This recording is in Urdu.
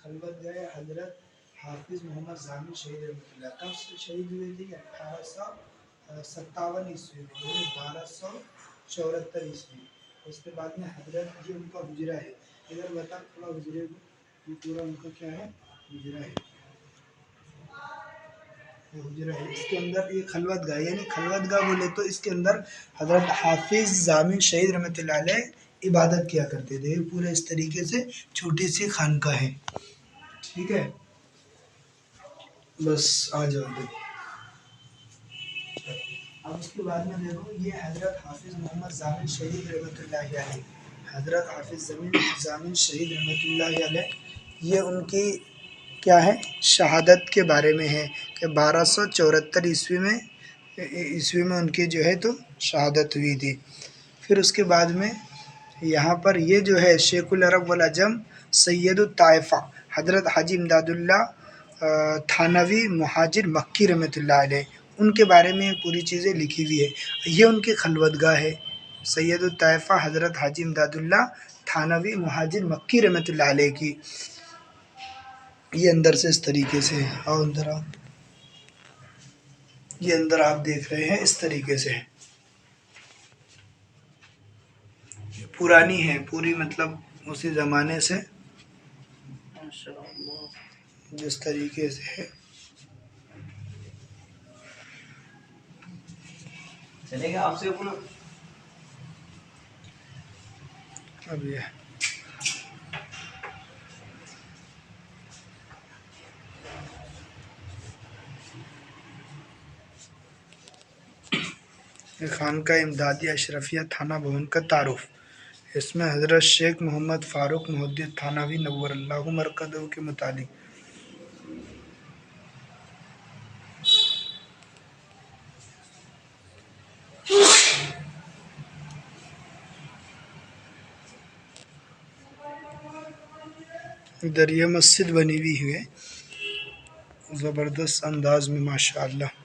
خلوت گئے حضرت حافظ محمد ضامن شہید رحمۃ اللہ. کب شہید ہوئے تھے؟ 1857 عیسوی میں، یعنی 1274 عیسوی. اس کے بعد میں حضرت یہ ان کا حجرہ ہے. ادھر بتا تھوڑا حجرے کو، یہ پورا ان کا کیا ہے؟ حجرہ ہے. حجرہ ہے، اس کے اندر یہ خلوت گاہ، یعنی خلوت گاہ بولے تو اس کے اندر حضرت حافظ ضامن شہید رحمۃ اللہ علیہ عبادت کیا کرتے تھے. پورے اس طریقے سے چھوٹی سی خانقاہ ہے. ٹھیک ہے، بس آ جاؤ ادھر. اب اس کے بعد میں دیکھو، یہ حضرت حافظ محمد ضامن شہید رحمۃ اللہ علیہ، حضرت حافظ ضامن شہید رحمۃ اللہ علیہ، یہ ان کی کیا ہے؟ شہادت کے بارے میں ہے کہ 1274 عیسوی میں ان کی جو ہے تو شہادت ہوئی تھی. پھر اس کے بعد میں یہاں پر یہ جو ہے شیخ العرب والعجم سید الطائفہ حضرت حاجی امداد اللہ تھانوی مہاجر مکی رحمۃ اللہ علیہ، ان کے بارے میں پوری چیزیں لکھی ہوئی ہے. یہ ان کی خلوت گاہ ہے، سید الطائفہ حضرت حاجی امداد اللہ تھانوی مہاجر مکی رحمۃ اللہ علیہ کی. یہ اندر سے اس طریقے سے آؤ اندر آؤ. یہ اندر آپ دیکھ رہے ہیں اس طریقے سے پرانی ہے پوری، مطلب اسی زمانے سے جس طریقے سے ہے. چلے گا آپ سے اب یہ خانقاہ امدادیہ اشرفیہ تھانہ بھون کا تعارف. اس میں حضرت شیخ محمد فاروق محدث تھانوی نور اللہ مرقدہ کے متعلق ادھر یہ مسجد بنی ہوئی ہے زبردست انداز میں، ماشاء اللہ.